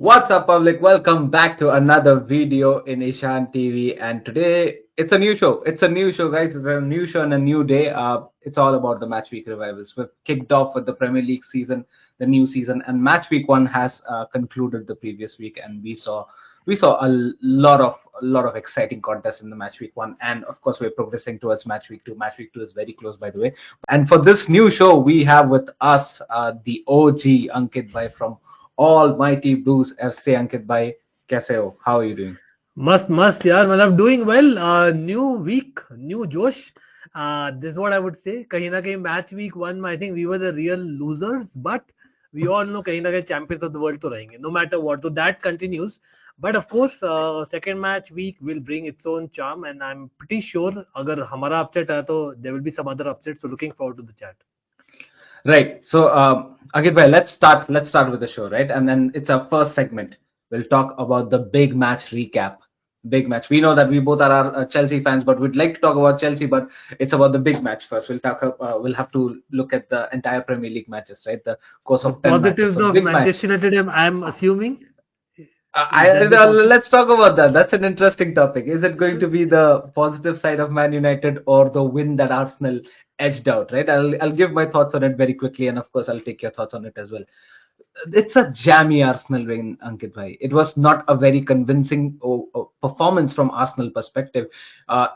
What's up, public? Welcome back to another video in Ishan TV. And today it's a new show. It's a new show, guys. It's a new show and a new day. It's all about the match week revivals. We've kicked off with the Premier League season, the new season, and match week one has concluded the previous week, and we saw a lot of exciting contests in the match week one, and of course we're progressing towards match week two. Match week two is very close, by the way. And for this new show, we have with us the OG Ankit Bhai from Almighty Blues FC. Ankit Bhai, कैसे हो? How are you doing? मस्त मस्त यार मतलब doing well. New week, new Josh. This is what I would say. कहीं ना कहीं match week one I think we were the real losers, but we all know कहीं ना कहीं champions of the world तो रहेंगे no matter what. So that continues. But of course, second match week will bring its own charm, and I'm pretty sure अगर हमारा upset है तो there will be some other upsets. So looking forward to the chat. Right. So, Ankit Bhai, let's start with the show, right? And then it's our first segment. We'll talk about the big match recap. Big match. We know that we both are Chelsea fans, but we'd like to talk about Chelsea, but it's about the big match first. We'll have to look at the entire Premier League matches, right? The course of 10 matches. Positives So of big Manchester United, I'm assuming. Let's talk about that. That's an interesting topic. Is it going to be the positive side of Man United or the win that Arsenal edged out, right? I'll give my thoughts on it very quickly, and of course I'll take your thoughts on it as well. It's a jammy Arsenal win, Ankit Bhai. It was not a very convincing performance from Arsenal perspective.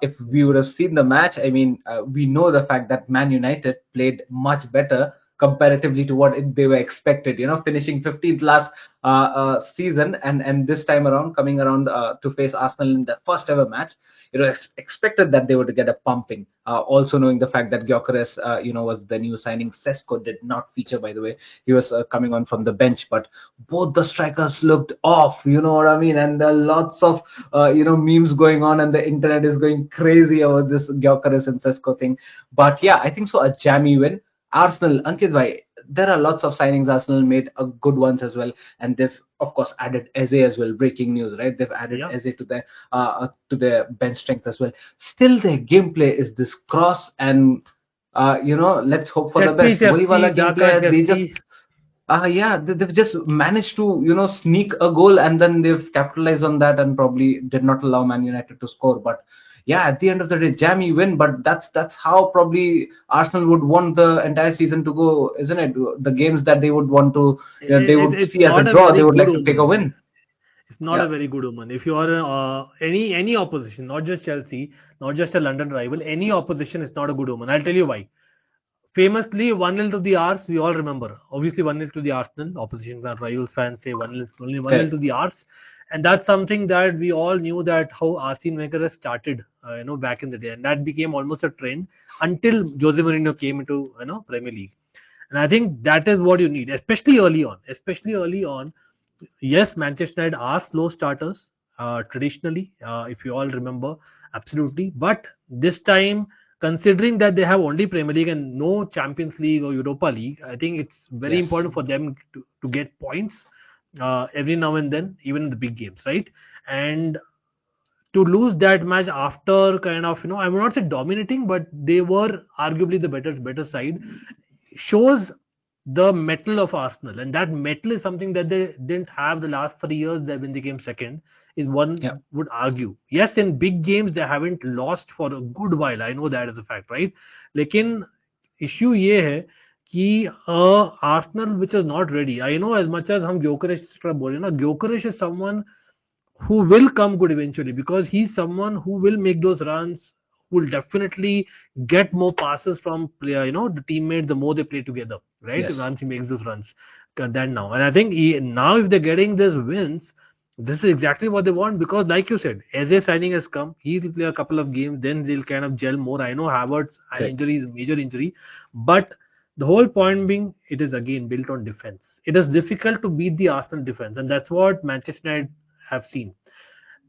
If we would have seen the match, I mean, we know the fact that Man United played much better comparatively to what they were expected, finishing 15th last season, and this time around coming around to face Arsenal in the first ever match. It was expected that they would get a pumping, also knowing the fact that Gyökeres was the new signing. Sesko did not feature, by the way. He was coming on from the bench, but both the strikers looked off, you know what I mean? And there are lots of memes going on, and the internet is going crazy about this Gyökeres and Sesko thing. But yeah, I think so, a jammy win. Arsenal, Ankit Bhai, there are lots of signings. Arsenal made good ones as well, and they've of course added Eze as well. Breaking news, right? They've added Eze to their bench strength as well. Still, their gameplay is this cross, and let's hope for the best. Wahi wala gameplay, they've just managed to sneak a goal, and then they've capitalized on that and probably did not allow Man United to score. But yeah, at the end of the day, jammy win, but that's how probably Arsenal would want the entire season to go, isn't it? The games that they would want to, they would see as a draw, they would like to take a win. It's not a very good omen. If you are any opposition, not just Chelsea, not just a London rival, any opposition is not a good omen. I'll tell you why. Famously, 1-0 to the Ars, we all remember. Obviously, 1-0 to the Arsenal. Opposition rivals fans say 1-0 to the Ars. And that's something that we all knew, that how Arsene Wenger has started, back in the day. And that became almost a trend until Jose Mourinho came into, Premier League. And I think that is what you need, especially early on. Yes, Manchester United are slow starters, traditionally, if you all remember, absolutely. But this time, considering that they have only Premier League and no Champions League or Europa League, I think it's very important for them to get points every now and then, even in the big games, right? And to lose that match after kind of, I would not say dominating, but they were arguably the better side, shows the mettle of Arsenal. And that mettle is something that they didn't have the last 3 years that when they came second, is one would argue. Yes, in big games they haven't lost for a good while. I know that is a fact, right? Lekin issue ye hai कि Arsenal which is not ready. I know, as much as हम Gyökeres बोले ना, Gyökeres is someone who will come good eventually, because he's someone who will make those runs, who will definitely get more passes from the teammates the more they play together, right? Once he makes those runs than now. And I think now if they're getting these wins, this is exactly what they want, because like you said, Eze signing has come. He'll play a couple of games, then they'll kind of gel more. I know Havertz injury is a major injury, but the whole point being, it is again built on defense. It is difficult to beat the Arsenal defense, and that's what Manchester United have seen.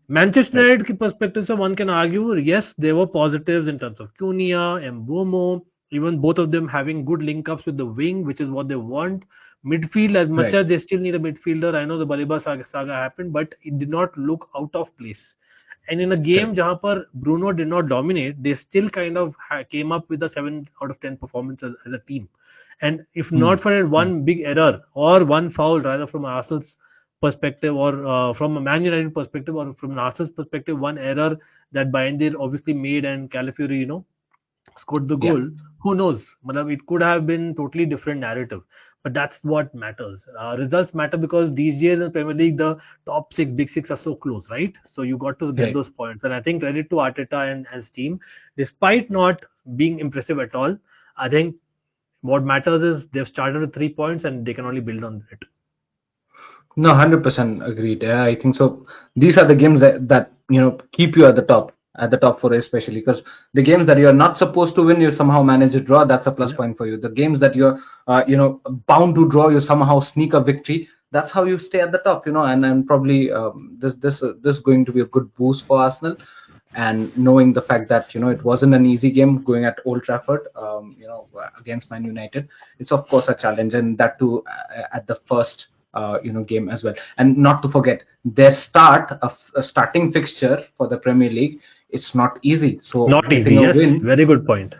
Manchester United perspective, so one can argue, yes, there were positives in terms of Cunha, Mbomo, even both of them having good link-ups with the wing, which is what they want. Midfield, as much as they still need a midfielder, I know the Baliba saga happened, but it did not look out of place. And in a game jahan par Bruno did not dominate, they still kind of came up with a 7 out of 10 performance as a team. And if not for one big error or one foul rather from Arsenal's perspective, or from a Man United perspective, or from an Arsenal's perspective, one error that Bayindir obviously made and Calafiori, scored the Yeah, goal. Who knows? Matlab, it could have been totally different narrative, but that's what matters. Results matter because these days in Premier League, the top six, big six are so close, right? So you got to get right. those points, and I think credit to Arteta and his team, despite not being impressive at all. I think what matters is they've started with 3 points and they can only build on it. No, 100% agreed. Yeah, I think so. These are the games that keep you at the top four, especially because the games that you're not supposed to win, you somehow manage a draw. That's a plus Yeah. point for you. The games that you're bound to draw, you somehow sneak a victory. That's how you stay at the top. And probably this is going to be a good boost for Arsenal. And knowing the fact that it wasn't an easy game going at Old Trafford, against Man United, it's of course a challenge, and that too at the first game as well. And not to forget their a starting fixture for the Premier League. It's not easy. So Not easy. getting a Yes, win, very good point.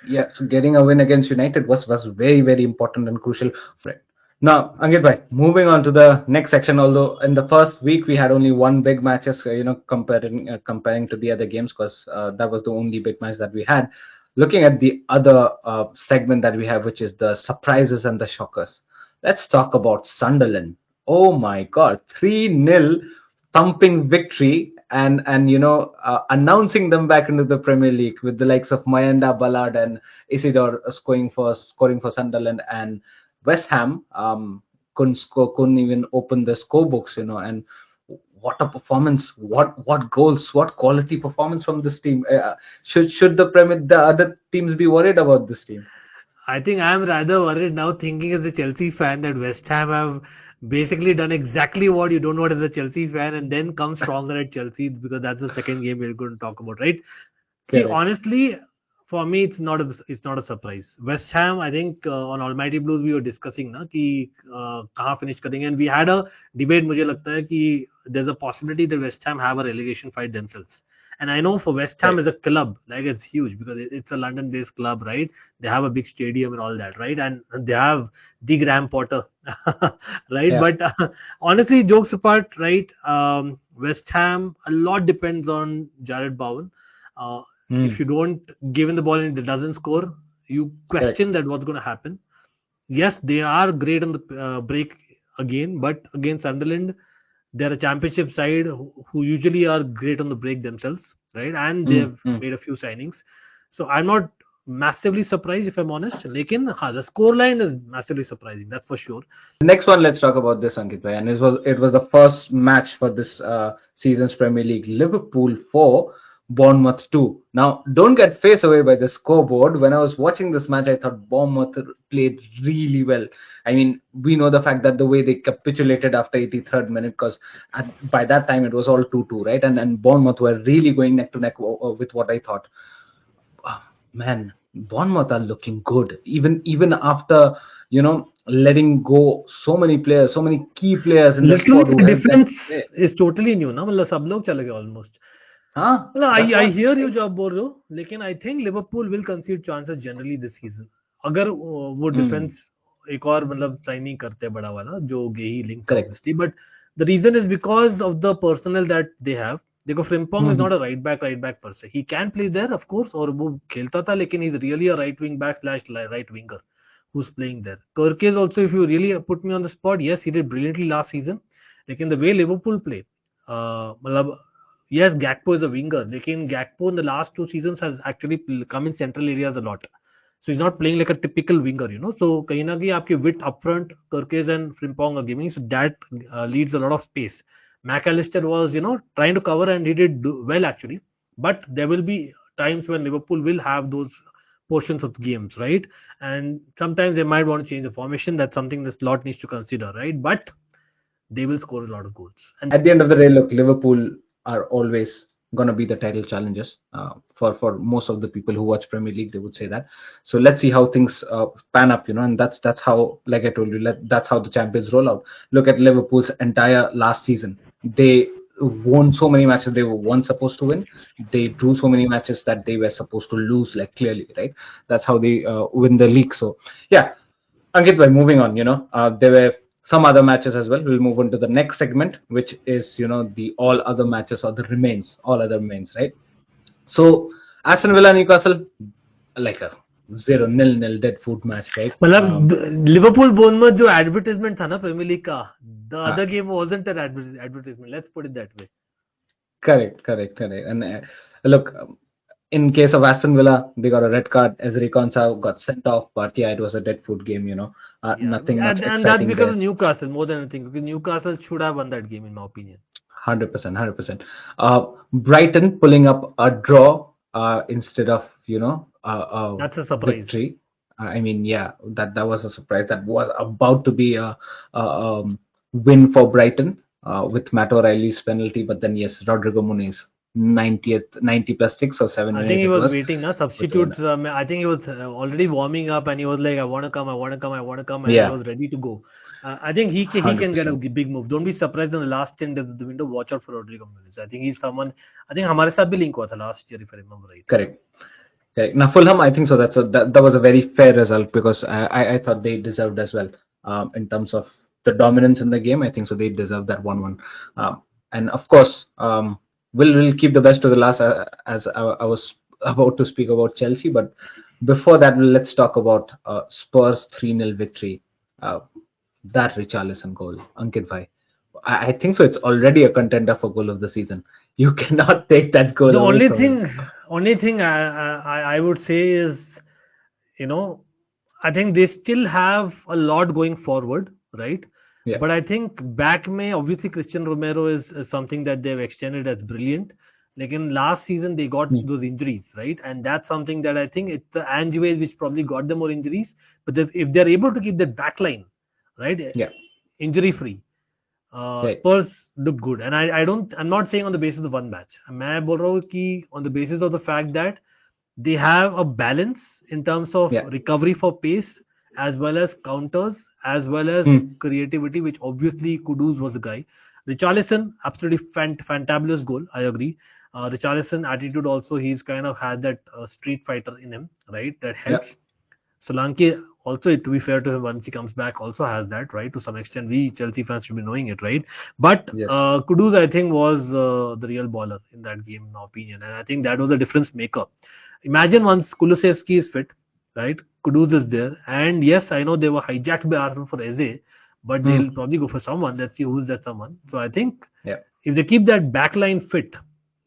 yeah. So getting a win against United was very very important and crucial. Right. Now, Ankit bhai, moving on to the next section. Although in the first week we had only one big matches, comparing to the other games, because that was the only big match that we had. Looking at the other segment that we have, which is the surprises and the shockers. Let's talk about Sunderland. Oh my God, 3-0 thumping victory, and announcing them back into the Premier League with the likes of Mayanda Ballard and Isidore scoring for Sunderland, and West Ham couldn't even open the scorebooks, and what a performance! What goals! What quality performance from this team! Should the other teams be worried about this team? I think I'm rather worried now, thinking as a Chelsea fan, that West Ham have basically done exactly what you don't want as a Chelsea fan, and then come stronger at Chelsea, because that's the second game we're going to talk about, right? See, Correct. honestly, for me, it's not a surprise. West Ham, I think on Almighty Blues we were discussing ना कि कहाँ finish करेंगे, and we had a debate. मुझे लगता है कि there's a possibility that West Ham have a relegation fight themselves. And I know for West Ham Right. as a club, like, it's huge because it's a London-based club, right? They have a big stadium and all that, right? And they have the Graham Potter, right? Yeah. But honestly, jokes apart, right? West Ham, a lot depends on Jared Bowen. Uh, if Hmm. you don't give him the ball and it doesn't score, you Correct. question that what's going to happen. Yes, they are great on the break again, but against Sunderland, they're a championship side who usually are great on the break themselves, right? And Hmm. they've Hmm. made a few signings. So I'm not massively surprised, if I'm honest. Lekin, the scoreline is massively surprising, that's for sure. The next one, let's talk about this, Ankit bhai, and it was the first match for this season's Premier League. Liverpool 4, Bournemouth 2. Now, don't get faced away by the scoreboard. When I was watching this match, I thought Bournemouth played really well. I mean, we know the fact that the way they capitulated after 83rd minute, because by that time it was all 2-2, right? And Bournemouth were really going neck to neck with what I thought. Man, Bournemouth are looking good. Even after letting go so many players, so many key players in the Literally, squad who the helped them difference play. is totally new, ना मतलब सब लोग चले गए almost. Huh? मतलब That's I what. hear you जो आप बोल रहे हो, लेकिन I think Liverpool will concede chances generally this season. अगर वो Hmm. डिफेंस एक और मतलब साइन नहीं करते बड़ा वाला जो गेही लिंक का Correct. obviously, but the reason is because of the personnel that they have. देखो Frimpong is Hmm. not a right back per se. He can play there of course, और वो खेलता था, लेकिन he's really a right wing back slash right winger who's playing there. Kirk also, if you really put me on the spot, yes, he did brilliantly last season. लेकिन the way Liverpool play, मतलब yes, Gakpo is a winger. लेकिन Gakpo in the last 2 seasons has actually come in central areas a lot. So he's not playing like a typical winger. So कहीं ना कहीं आपके width up front, Kirkes and Frimpong are giving, so that leaves a lot of space. McAllister was, trying to cover and he did well actually. But there will be times when Liverpool will have those portions of games, right? And sometimes they might want to change the formation. That's something this lot needs to consider, right? But they will score a lot of goals. And At the end of the day, look, Liverpool are always gonna be the title challengers. For most of the people who watch Premier League, they would say that. So let's see how things pan up, and that's how, like I told you, that's how the champions roll out. Look at Liverpool's entire last season. They won so many matches they were once supposed to win. They drew so many matches that they were supposed to lose, like clearly, right? That's how they win the league. So yeah, Ankit, by moving on, there were some other matches as well. We'll move on to the next segment, which is the all other matches or the remains, all other remains, right? So Aston Villa Newcastle, like a 0-0 dead food match, right? मतलब Liverpool बोर्नमouth जो advertisement था ना premiere league का, the Uh, other game wasn't an advertisement. Let's put it that way. correct. And look, in case of Aston Villa, they got a red card. Ezri Konsa got sent off, but yeah, it was a dead food game. Yeah, Nothing much and that's exciting because there. of Newcastle more than anything. Because Newcastle should have won that game, in my opinion. 100%. Brighton pulling up a draw instead of That's a surprise. victory. I mean, yeah, that was a surprise. That was about to be a win for Brighton with Matt O'Reilly's penalty, but then yes, Rodrigo Muniz 90 plus 6 or 7 I minutes think he it was was. waiting, na substitute. I think he was already warming up, and he was like, "I want to come, and he Yeah, was ready to go." I think he can get a 100%. big move. Don't be surprised in the last 10 days of the window. Watch out for Rodrigo Muniz. I think he's someone. I think हमारे साथ भी link हुआ था last year, if I remember right. Correct. Now Fulham, I think so. That was a very fair result because I thought they deserved as well in terms of the dominance in the game. I think so. They deserved that 1-1. And of course, we'll keep the best to the last. As I was about to speak about Chelsea, but before that, let's talk about Spurs 3-0 victory. That Richarlison goal, Ankit bhai. I think so. It's already a contender for goal of the season. You cannot take that goal The away from him. only thing I would say is, you know, I think they still have a lot going forward, right? Yeah. But I think back May, obviously Christian Romero is something that they've extended as brilliant. Like in last season, they got those injuries, right? And that's something that I think it's the Angeways which probably got them more injuries. But if they're able to keep that back line, right, Yeah. injury free, Right. Spurs look good. And I'm not saying on the basis of one match. मैं बोल रहा हूँ कि on the basis of the fact that they have a balance in terms of Yeah. recovery for pace as well as counters as well as creativity, which obviously Kudus was the guy. Richarlison, absolutely fantabulous goal. I agree. Richarlison attitude also, he's kind of had that street fighter in him, right? That helps. Yeah. Solanke also, to be fair to him, once he comes back, also has that, right? To some extent, we Chelsea fans should be knowing it, right? But Yes. Kudus, I think, was the real baller in that game, in my opinion, and I think that was a difference maker. Imagine once Kulusevski is fit, right? Kudus is there, and yes, I know they were hijacked by Arsenal for Eze, but they'll probably go for someone. Let's see who's that someone. So I think if they keep that backline fit,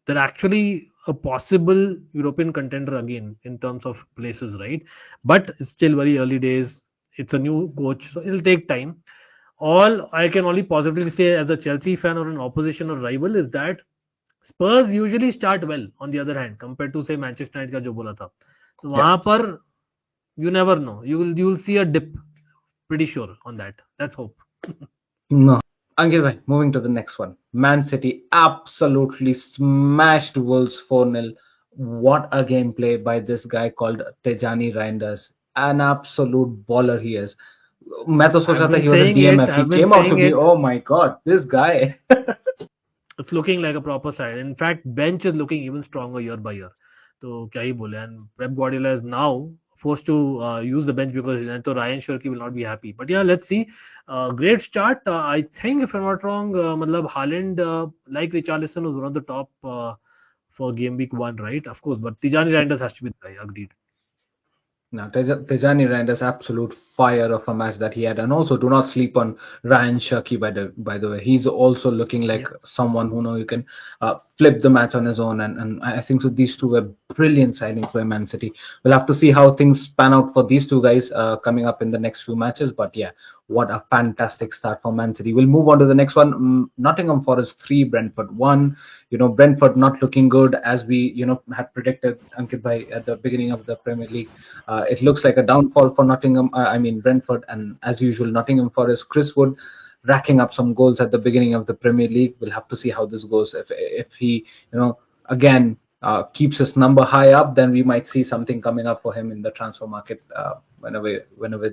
they're actually a possible European contender again in terms of places, right? But it's still very early days. It's a new coach, so it'll take time. All I can only positively say as a Chelsea fan or an opposition or rival is that Spurs usually start well, on the other hand, compared to say Manchester United का जो बोला था. तो वहाँ पर you never know. You will see a dip. Pretty sure on that. Let's hope. No. Ankit bhai, moving to the next one. Man City absolutely smashed Wolves 4-0. What a gameplay by this guy called Tejani Reinders. An absolute baller he is. मैं तो सोच रहा था he was a DMF. He came out to be, oh my god, this guy. It's looking like a proper side. In fact, bench is looking even stronger year by year. तो क्या ही बोले. And Pep Guardiola is now forced to use the bench because Ryan Shirky will not be happy. But yeah, let's see. Great start. I think if I'm not wrong, मतलब Haaland, like Richarlison, was one of the top for game week 1, right? Of course, but Tijani Reinders has to be the guy. Agreed. Now, Tejani Reinders absolute fire of a match that he had, and also do not sleep on Ryan Shirky. By the way, he's also looking like someone who you can flip the match on his own, and I think so. These two were brilliant signings for Man City. We'll have to see how things pan out for these two guys coming up in the next few matches. But yeah, what a fantastic start for Man City. We'll move on to the next one. Nottingham Forest 3, Brentford 1. Brentford not looking good as we had predicted, Ankit bhai, at the beginning of the Premier League. It looks like a downfall for Brentford, and as usual, Nottingham Forest, Chris Wood racking up some goals at the beginning of the Premier League. We'll have to see how this goes. If he, again keeps his number high up, then we might see something coming up for him in the transfer market whenever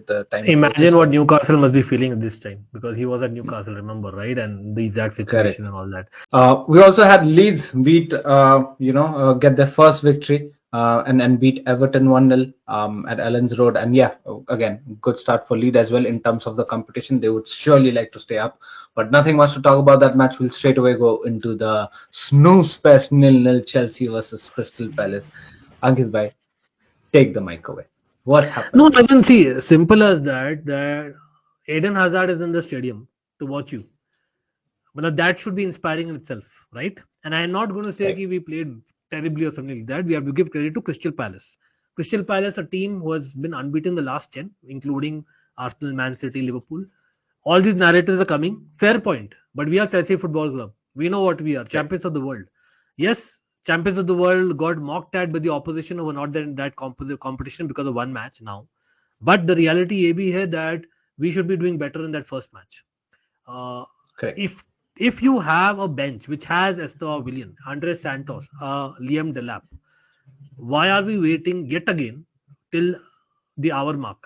the time. Imagine what Newcastle must be feeling at this time, because he was at Newcastle, remember, right? And the exact situation and all that. We also had Leeds beat, get their first victory and beat Everton 1-0 at Ellan's Road. And yeah, again, good start for Leeds as well in terms of the competition. They would surely like to stay up, but nothing much to talk about that match. We'll straight away go into the snooze fest 0-0 Chelsea versus Crystal Palace. Ankit bhai, take the mic away. What happened No, there? I can see simple as that. That Eden Hazard is in the stadium to watch you. But that should be inspiring in itself, right? And I'm not going to say Right, that we played terribly or something like that. We have to give credit to Crystal Palace. Crystal Palace, a team who has been unbeaten the last 10, including Arsenal, Man City, Liverpool. All these narratives are coming. Fair point. But we are Chelsea Football Club. We know what we are. right, Champions of the world. Yes, champions of the world got mocked at by the opposition who were not there in that competition because of one match now. But the reality ye bhi hai that we should be doing better in that first match. Uh, correct. if if you have a bench which has Esther Willian, Andre Santos, Liam Delap, why are we waiting yet again till the hour mark?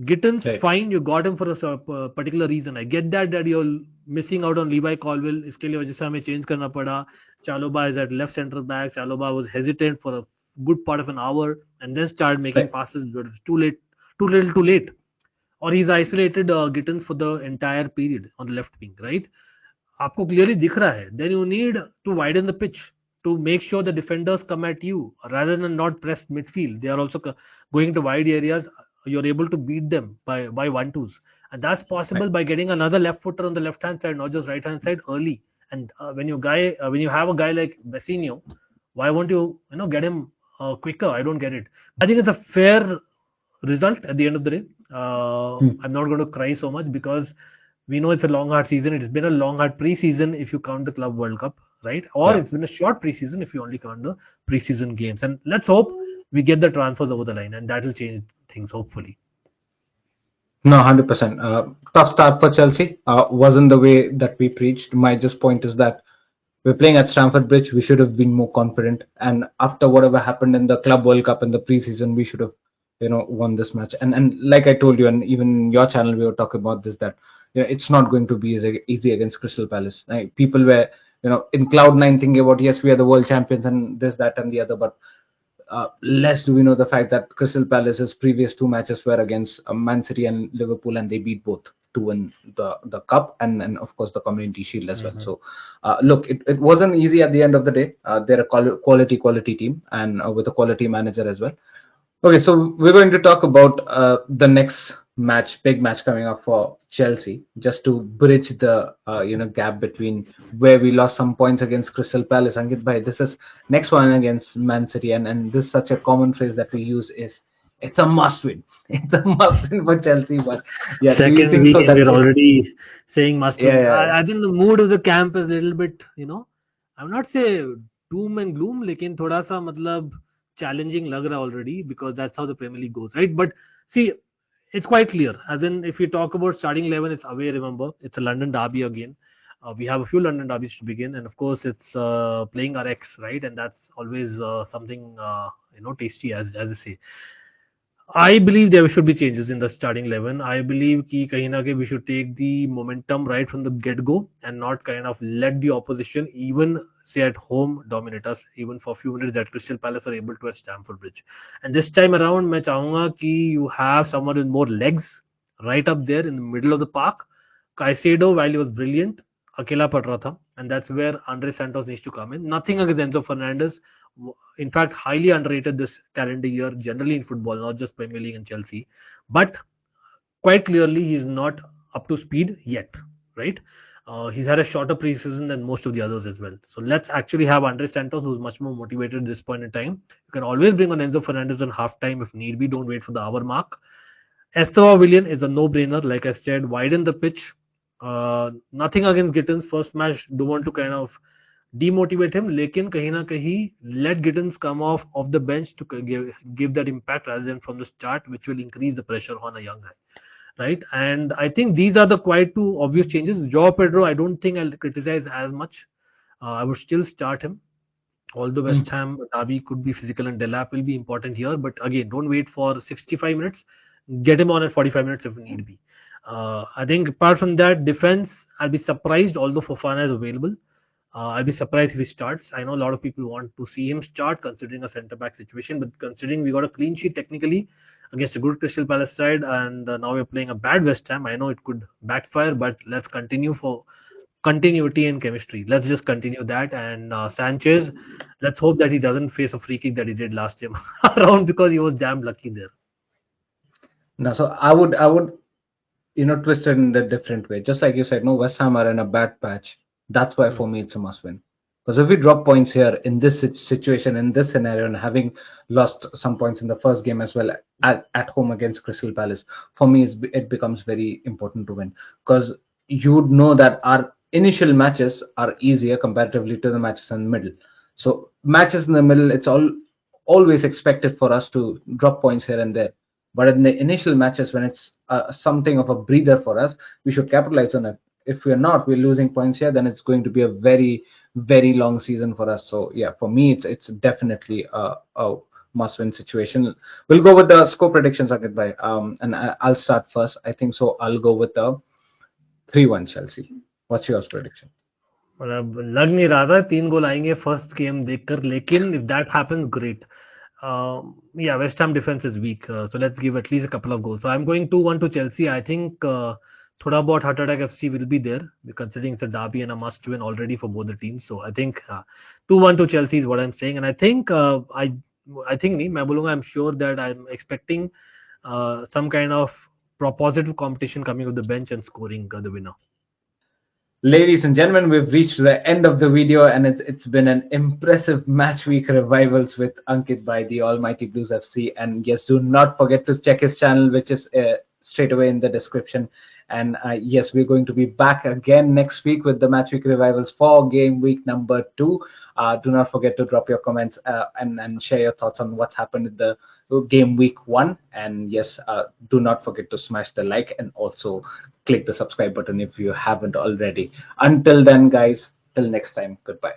Gittins, Right, fine, you got him for a particular reason. I get that you're missing out on Levi Colwill. इसके लिए वजह से हमें change करना पड़ा. Chaloba is at left center back. Chaloba was hesitant for a good part of an hour and then started making right, passes, but it's too late, too little, too late. Or he's isolated Gittins for the entire period on the left wing, right? आपको clearly दिख रहा है. Then you need to widen the pitch to make sure the defenders come at you rather than not press midfield. They are also going to wide areas. You're able to beat them by 1-2s, and that's right, possible by getting another left footer on the left hand side, not just right hand side early. And when you have a guy like Vecino, why won't you get him quicker? I don't get it. I think it's a fair result at the end of the day. hmm, I'm not going to cry so much because we know it's a long hard season. It's been a long hard pre-season if you count the Club World Cup, right? Or yeah. it's been a short pre-season if you only count the pre-season games. And let's hope we get the transfers over the line, and that will change things hopefully. No, 100%. Tough start for Chelsea. Wasn't the way that we preached. My just point is that we're playing at Stamford Bridge. We should have been more confident. And after whatever happened in the Club World Cup in the preseason, we should have, won this match. And like I told you, and even in your channel, we were talking about this that it's not going to be easy against Crystal Palace. Right? People were, in cloud nine thinking about yes, we are the world champions and this, that, and the other, but less do we know the fact that Crystal Palace's previous two matches were against Man City and Liverpool, and they beat both to win the cup and of course the Community Shield as well. Mm-hmm. So look, it wasn't easy at the end of the day. They're a quality team and with a quality manager as well. Okay, so we're going to talk about the next match, big match coming up for Chelsea, just to bridge the gap between where we lost some points against Crystal Palace. Ankit bhai, this is next one against Man City, and this is such a common phrase that we use is it's a must win. It's a must win for Chelsea. But yeah, do you Second think week so and that we're already saying must yeah, win. yeah, I think the mood of the camp is a little bit. I would not say doom and gloom, लेकिन थोड़ा सा मतलब challenging लग रहा already because that's how the Premier League goes, right? But see, it's quite clear. As in, if you talk about starting 11, it's away. Remember, it's a London derby again. We have a few London derbies to begin, and of course, it's playing our ex, right? And that's always something tasty, as I say. I believe there should be changes in the starting 11. I believe कि कहीं ना कहीं we should take the momentum right from the get-go and not kind of let the opposition even say at home dominate us even for a few minutes that Crystal Palace are able to at Stamford Bridge. And this time around मैं चाहूँगा कि you have someone with more legs right up there in the middle of the park. Caicedo, while he was brilliant, अकेला पड़ रहा था, and that's where Andre Santos needs to come in. Nothing against Enzo Fernandez. In fact, highly underrated this calendar year, generally in football, not just Premier League and Chelsea. But quite clearly, he's not up to speed yet, right? He's had a shorter preseason than most of the others as well. So let's actually have Andre Santos, who's much more motivated at this point in time. You can always bring on Enzo Fernandez on halftime if need be. Don't wait for the hour mark. Esther Willian is a no-brainer. Like I said, widen the pitch. Nothing against Gittins. First match, don't want to kind of demotivate him. लेकिन कहीं ना कहीं let Gittins come off the bench to give that impact rather than from the start, which will increase the pressure on a young guy, right? And I think these are the quite two obvious changes. Joao Pedro, I don't think I'll criticize as much. I would still start him. Although Hmm, West Ham derby could be physical and Delap will be important here, but again, don't wait for 65 minutes. Get him on at 45 minutes if need be. I think apart from that, defense, I'll be surprised, although Fofana is available. I'll be surprised if he starts. I know a lot of people want to see him start, considering a centre back situation, but considering we got a clean sheet technically against a good Crystal Palace side, and now we're playing a bad West Ham. I know it could backfire, but let's continue for continuity and chemistry. Let's just continue that. And Sanchez, let's hope that he doesn't face a free kick that he did last time around, because he was damn lucky there. No, so I would twist it in a different way. Just like you said, no, West Ham are in a bad patch. That's why Hmm. for me it's a must win. Because if we drop points here in this situation, in this scenario, and having lost some points in the first game as well at home against Crystal Palace, for me it becomes very important to win. Because you would know that our initial matches are easier comparatively to the matches in the middle. So matches in the middle, it's always expected for us to drop points here and there. But in the initial matches, when it's something of a breather for us, we should capitalize on it. If we're not, we're losing points here, then it's going to be a very, very long season for us. So yeah, for me, it's definitely a must-win situation. We'll go with the score predictions, Ankit bhai. And I'll start first. I think so. I'll go with the 3-1 Chelsea. What's yours prediction? मतलब लग नहीं रहा था 3 गोल आएंगे first game देखकर, लेकिन if that happens, great. Yeah, West Ham defense is weak, so let's give at least a couple of goals. So I'm going 2-1 to Chelsea. I think thoda bahut heart attack FC will be there, considering it's a derby and a must win already for both the teams. So I think 2-1 to Chelsea is what I'm saying, and I think I think नहीं मैं बोलूँगा, I'm sure that I'm expecting some kind of positive competition coming with the bench and scoring the winner. Ladies and gentlemen, we've reached the end of the video, and it's been an impressive match week revivals with Ankit by the Almighty Blues FC. And yes, do not forget to check his channel, which is straight away in the description. And yes, we're going to be back again next week with the match week revivals for game week number 2. Do not forget to drop your comments and share your thoughts on what's happened in the game week 1. And yes, do not forget to smash the like and also click the subscribe button if you haven't already. Until then, guys, till next time, goodbye.